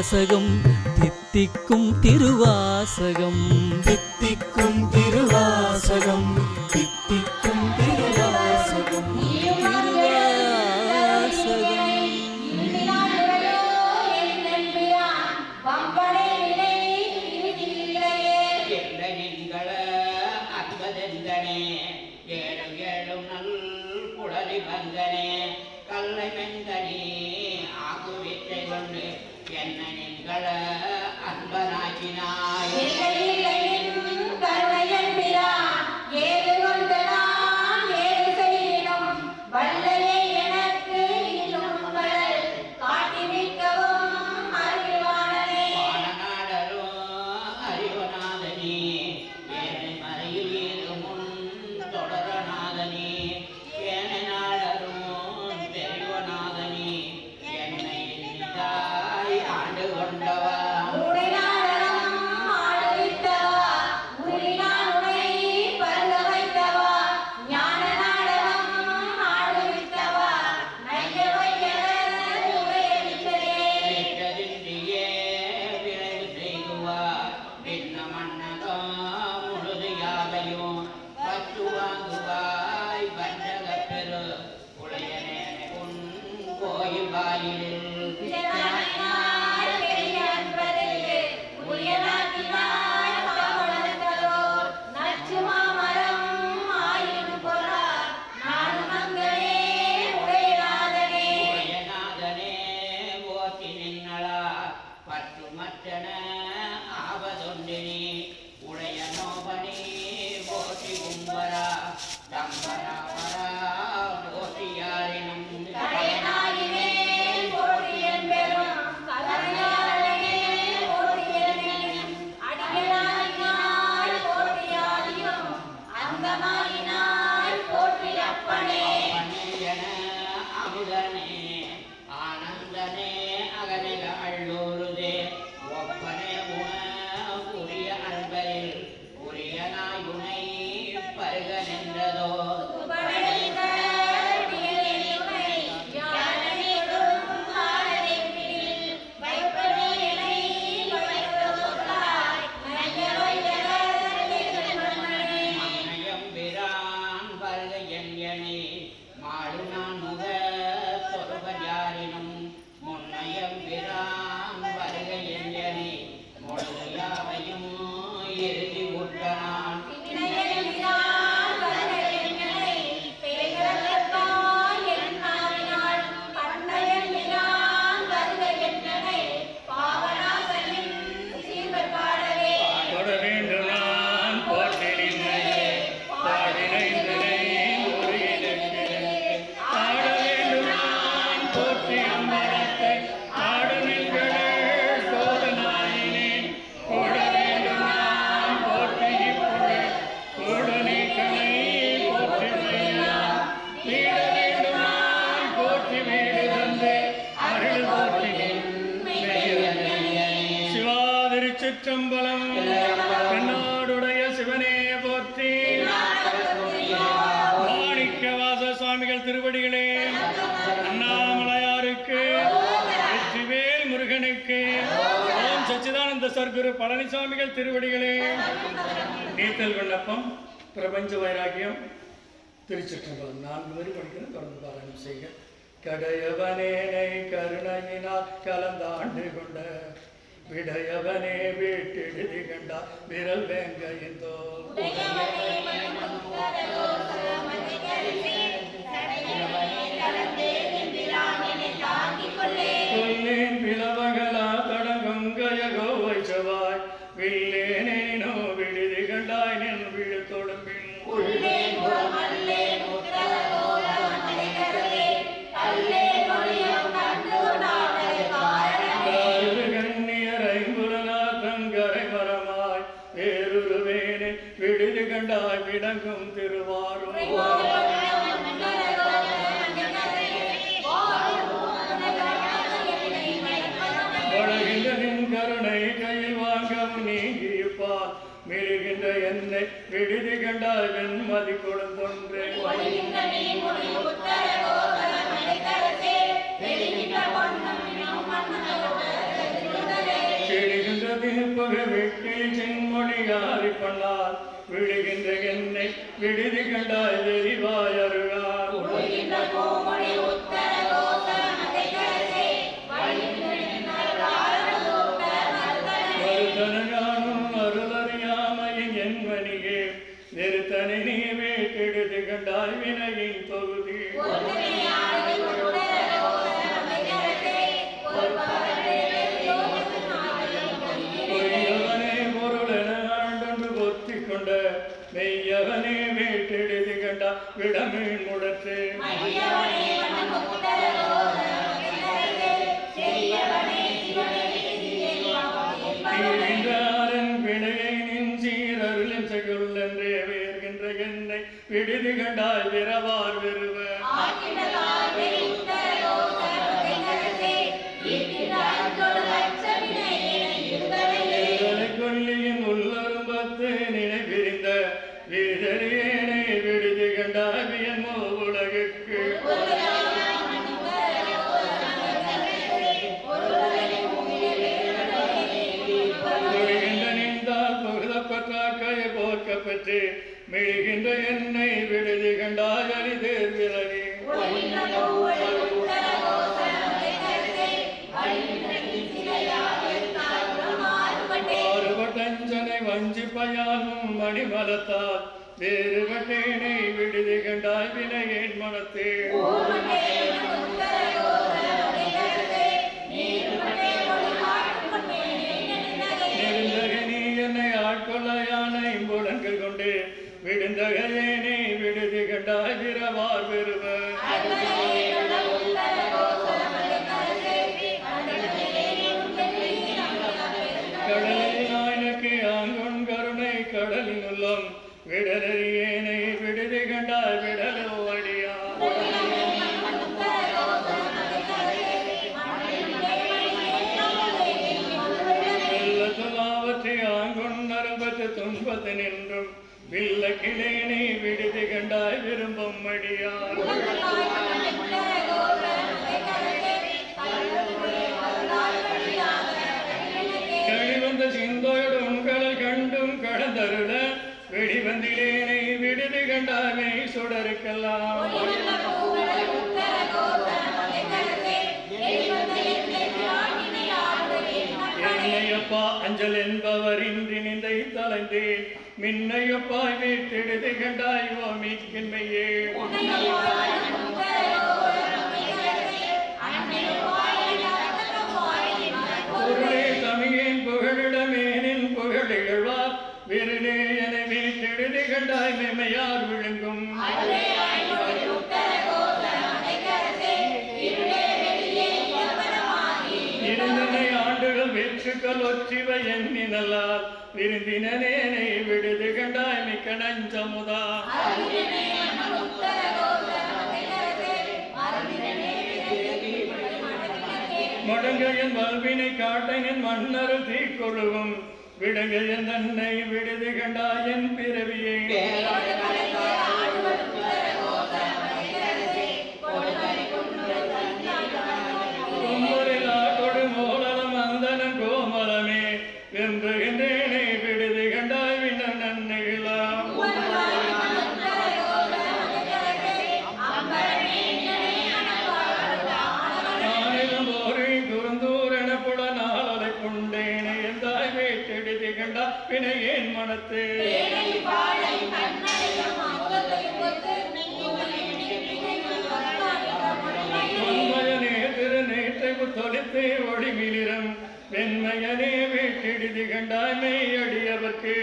வாசகம் தித்திக்கும் திருவாசகம் தித்திக்கும் திருவாசகம் தித்திக்கும் திருவாசகம் கல்லை மெந்தனே ஆகுவித்தை கொண்டு என்ன நீங்கள அன்பனாக்கினாய் கண்ணாடுடைய சிவனே போற்றி. மாணிக்கவாச சுவாமிகள் திருவடிகளே, அண்ணாமலையாருக்கு, வெற்றிவேல் முருகனுக்கு, ஓம் சச்சிதானந்த சர்க்குரு பழனிசாமிகள் திருவடிகளே. நீத்தல் விண்ணப்பம், பிரபஞ்ச வைராக்கியம், திருச்சிற்றம்பலம் 4 வரி படிக்கிறேன். தொடர்ந்து பாராயணம் செய்க. கடையவனேனை கருணையினால் கலந்தாண்டு கொண்ட விடையவனே வீட்டெழுதி கண்டா விரல் வேங்கையின் தோல் கொல்லேன் பிளவகலா தடங்கொங்கைய கோவை செவ்வாய் வில்லேனோ விடுதி கண்டாய் நின் விழு தொடும்பின் விடுதி கண்டாய் விடங்கும் திருவாரூர் வளர்கின்ற கருணை கையில் வாங்கவும் நீங்கிப்பால் மிருகின்ற என்னை விடுதி கண்டாய் வெண்மதி கொடுந்தொன்றே போக வெட்டில் செம்மொழியாரி பண்ணால் விடுகின்ற என்னை விடுதி கண்டாய் வெறிவாய் அருகார் மறுத்தனகானும் அருளறியாமையின் என் மணியே நெருத்தனை நீ வேட்டெடுத்து கண்டாய் வினையின் தொகுதி பொய்யவனே பொருளென ஆண்டொன்று பொத்திக் கொண்ட மெய்யவனே வேட்டெடுத்து கண்டா விடமீன் முடத்து தீர்கின்றாரன் பிணையை நின் சீரருளின் செகுள்ளென்றே வேர்கின்ற என்னை விடுதி கண்டாய் விரவார் வெறுவ கொல்லியின் உள்ளரும் பத்து நினைவிருந்த வீரறியேனை விடுதி கண்டாய் வியன்மோ உலகுக்கு நின்றால் புகழப்பற்றாக்கையை போர்க்கப்பட்டு மிழுகின்ற என்னை விடுதி கண்டாய் அரிதேர் விலகி மாறுபட்டஞ்சனை வஞ்சி பயானும் மணிமலத்தால் வேறுபட்டேனை விடுதி கண்டாய் வினையேன் மனத்தே நெடுந்தகனி என்னை ஆட்கொள்ள யானை முழங்கள் கொண்டு விடுந்தகையேனை விடுதி கண்டாய் விரவார் பெறுவ கடலில் நாயனுக்கு ஆங்கொன் கருணை கடலின் உள்ளம் விடலறியேனை விடுதி கண்டாய் விடலோ அடியா எல்லாவற்றை ஆங்கொன் நரம்பத்து துன்பத்து நின்றும் வில்ல கிளேனை விடுதி கண்டாய் விரும்பும் அடியார் கழிவந்த சிந்தோடு உங்கள் கண்டும் கடந்தருள வெடிவந்திலேனை விடுதி கண்டாமே சுடருக்கெல்லாம் என்னையப்பா அஞ்சல் என்பவர் இன்றி நிந்தை தலைந்தேன் மின்னையப்பாய் வீட்டெடுத்து கண்டாய் ஓமிக்கின்மையே பொருளே தமியேன் புகழிடமேனின் புகழிழ்வார் விருளே என வீட்டெடுத்து கண்டாய் மெமையார் விழுங்கும் இருந்தனை ஆண்டுகள் வெற்றுக்கள் ஒற்றிவை எண்ணினலால் விருந்தினேனை விடுது கண்டாய் மிக்க நஞ்சமுதா மடங்கையன் வல்வினை காட்டையின் மன்னரு தீக்கொழுவும் விடங்கையன் தன்னை விடுது கண்டாயன் பிறவியே மோளலம் அந்தனம் கோமலமே வென்றுகின்றேனை விடுதி கண்டாய் வின நன்னிகளாம் நானிலும் போரி குறுந்தூரென புல நாளலை கொண்டேனை எந்தாய் வீட்டெடுதி கண்டா வினையேன் மனத்தே தொலைத்தே ஒளிமிலிரம் வெண்மையனே வீட்டெடுதி கண்டாய் மெய்யடியவர்க்கு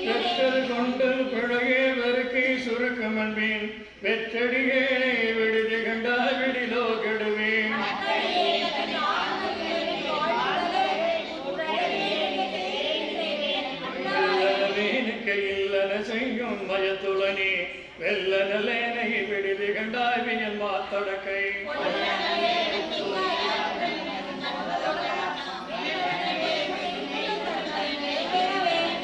பெற்றல் கொண்டு பிழையே வெறுக்கை சுருக்கம் அன்பேன் வெற்றடியேனை விடுதி கண்டாய் விடிலோ கெடுவேன் இல்லன செய்யும் மயத்துளனே வெல்ல நல்லேனை விடுதி கண்டாய் வியன் மாத்தடக்கை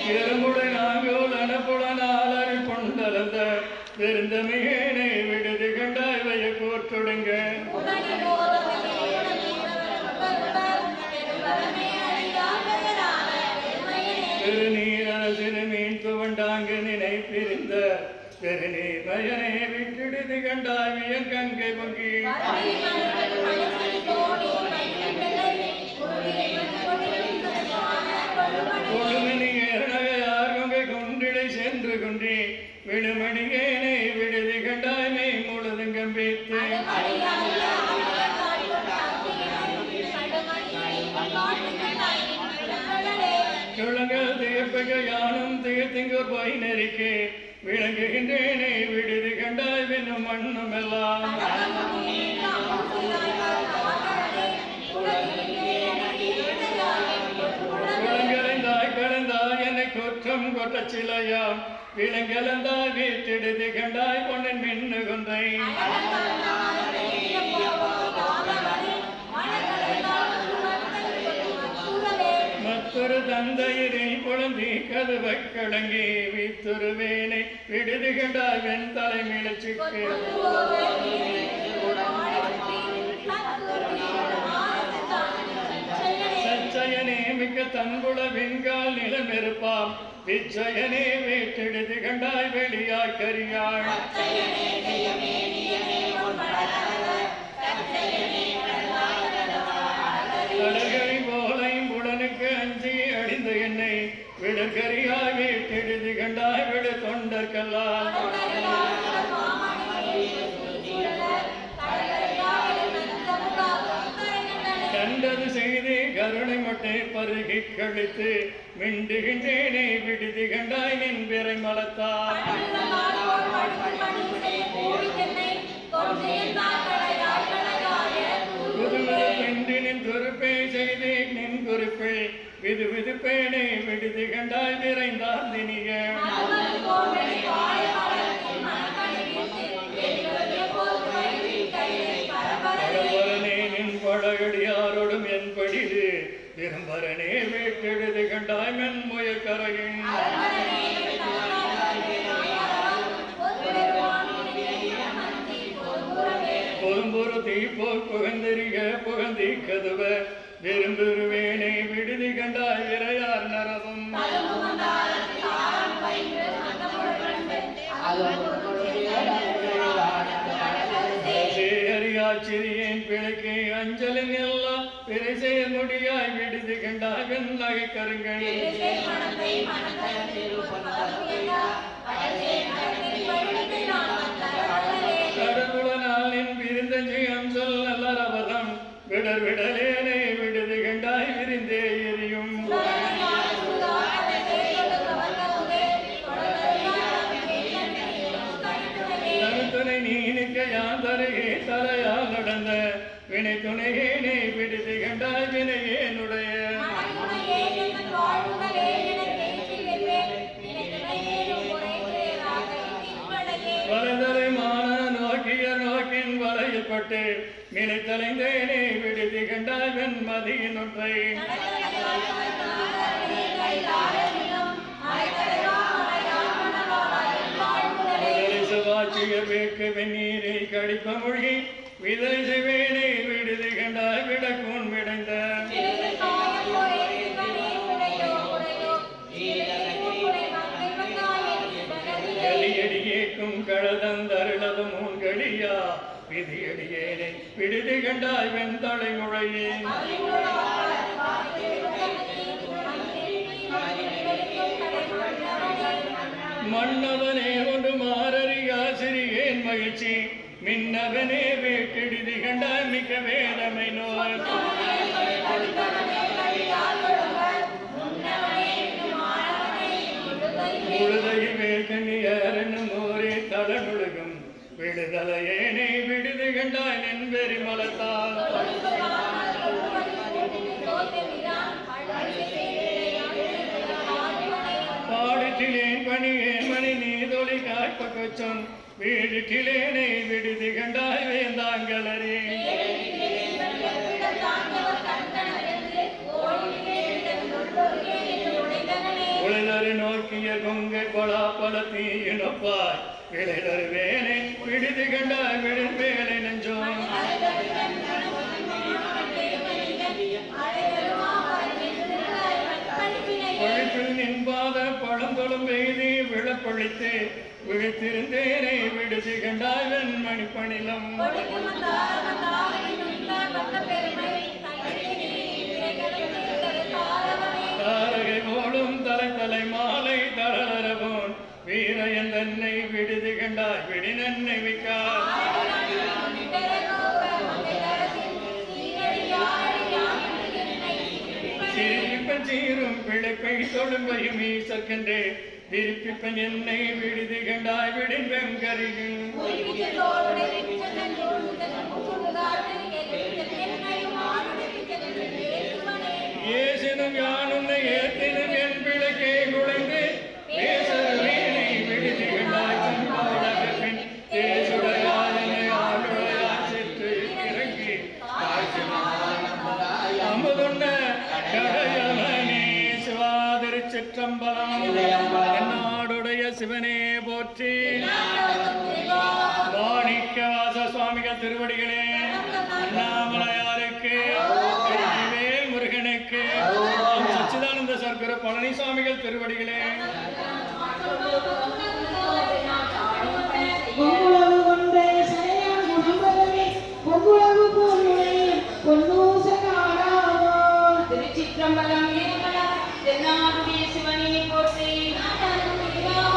இருமுடை நாங்கோல் அனப்புலனாளரை கொண்டலந்த விருந்தமையேனை விடுதி கண்டாய் வய கோர்த்தொடுங்க அங்கு நினை பிரிந்த பெருநீர் மயனை விட்டிடுது கண்டாவியன் கங்கை பொங்கி கொடுமணி ஏறநகையார் கொங்கை கொண்டிடை சென்று கொண்டே விடுமணியேனை விடுதி கண்டாய்மை முழுதுங்கம் பேத்து கிழங்கள் திகப்பக யானும் திகத்திங்கோர் போய் நெறிக்கே விளங்குகின்றேனே விடுதி கண்டாய் வென்னும் மண்ணும் எல்லாம் விலங்கலைந்தாய் கலந்தாய் என்னை குற்றம் கொட்ட சிலையாம் விலங்கலந்தாய் வீட்டிடுதி கண்டாய் பொன்னின் மின்னு கொன்றை மற்றொரு தந்தையரை குழந்தை கதவை கடங்கி வீத்துருவேனை விடுதி கண்டாய் வெண் தலைமிழச்சிக்கு சச்சயனே மிக்க தன்புல வெண்கால் நிலமெருப்பாம் விச்சயனே வீட்டெடுது கண்டாய் வெளியாய் கரியாள் கடற்கரை போலையும் புலனுக்கு அஞ்சி அடிந்த என்னை விடற்கரியாய் வீட்டெடுது கண்டாய் விடு தொண்டற்கெல்லாம் கண்டது செய்து கருணை மட்டை பருகி கழித்து மிண்டுகின்றேனே விடுதி கண்டாய் நின் பிறை மலத்தார் புதுவின் குறிப்பை செய்து நின் குறிப்பை விது விதுப்பேனே விடுதி கண்டாய் விரைந்தார் தினிய பழகடியாரோடும் என்படிது விரும்பரனே வீட்டெழுது கண்டாய் மென்முய கரையின் பொரும்பொரு தீப்போ புகந்தெறிக புகந்தி கதுவ விரும்புருவேனை விடுதி கண்டாய் விரையார் நரவும் அறியாச்சிறியேன் பிழைக்கு அஞ்சலின் எல்லாம் பிரிசே முடியாய் விடுதி கண்டாய் வெண்ணகை கருங்கள் கடவுளனால் நின் விருந்தஞ்சி அம்சல் நல்லரவரம் விடர் விடலேனை விடுதி கண்டாய் விரிந்தே எரியும் துணை நீனிக்க யான் தருகே தலையால் நடந்த வினை துணையேனே விடுதி கண்டாய் வினையேனுடைய வலதரை மான நோக்கிய நோக்கின் வலையில் பட்டு நினைத்தலைந்தேனே விடுதி கண்டாய் வெண்மதியின் ஒன்றை வாச்சிய வேக்கு வெந்நீரை கடிப்ப மொழி விதலை செய்வேனே விடுதி கண்டாய் விடக்கூன் விடைந்த கலியடியேக்கும் கழதந்தருளதும் உங்கடியா விதியடியேனை விடுதி கண்டாய் வெண் தலைமுறையே மன்னவனே ஒன்று மாறறியா சிறியேன் மகிழ்ச்சி மின்னவனே வேட்டெடுதி கண்டாய் மிக வேதமை நோய் முழுதையில் வேல்கண்ணியாரனும் ஓரே தளமுழுகும் விடுதலையேனை விடுதி கண்டாய் நென்பெறி மலத்தால் பாடத்திலேன் பணியேன் மணி நீதொழி காய்ப்பக்கச்சொன் வீடுகிலேனை விடுதி கண்டாய் வேந்தாங்களரே உளிதரு நோக்கிய கொங்கை பலா பல தீயினப்பாய் விளைதரு வேனை விடுதி கண்டாய் விடும் வேலை நெஞ்சோம் விளக்கில் நின்பாத பழந்தொழும் வெய்தி விழப்பொழித்து விழித்திருந்தேனை விடுதி கண்டாய் வெண்மணி பணிலம் தாரகை போலும் தலை தலை மாலை தரலரவோன் வீரையன் தன்னை விடுதி கண்டாய் விடி நன்னை விக்கார் சீரும் பிழைப்பை தொழும்பையும் ஈசற்கென்றே திருப்பிப்பன் என்னை விடுதி கண்டாய் விடின் வெங்கரிகள் ஏசினும் யானுன்னை ஏத்தினும் என் பிழைக்கே குழைந்து பேசறவேனை விடுதி கண்டாய் செம்பாடகப்பின் தேசுடையாதனை ஆளுடையாய் சென்று இறங்கி அமுதுண்ண கடையவனே சிவாதிரி சிற்றம்பலம் என்னாடுடைய சிவனே போற்றி மாணிக்கவாச சுவாமிகள் திருவடிகளே அண்ணாமலையாருக்கு வேல் முருகனுக்கு சச்சிதானந்த சர்க்குரு பழனிசாமிகள் திருவடிகளே திருச்சிற்றம்பலம் தென்னாடுடைய சிவனே போற்றி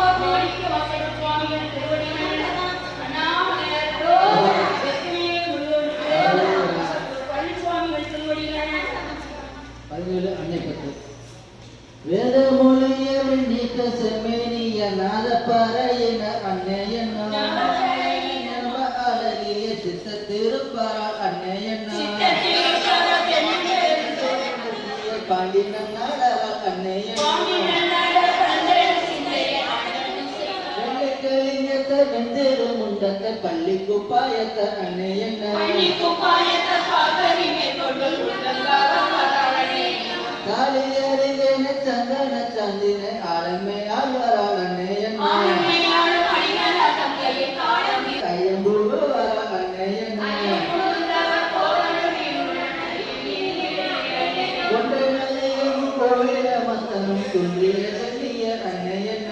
மாணிக்கவாசக சுவாமிகள் திருவடிகள் அண்ணாமலையார் பழனிசுவாமிகள் திருவடிகள் 17 அன்னைப்பத்து வேத மொழியவின் நீக்க செம்மேனிய நாத பறையின அன்னையன் அழகிய சித்த திருப்பரால் அன்னையன் பாண்டின நாடரால் அன்னையன் வெள்ளைக்கலிங்கத்தை வெந்தேறு முண்டத்தை பள்ளி குப்பாயத்தை அன்னையன் காளியறிவேன சந்தன சந்தினை ஆளுமையால் வரால் அன்னையன் கையம்புவ வரால் அன்னையன் ஒன்றையும் கோவில மத்தனும் துல்லிய செல்லிய அன்னையன்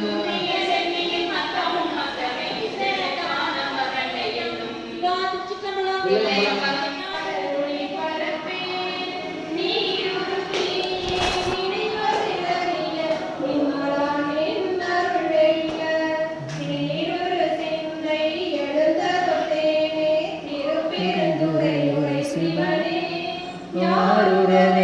யாருடனே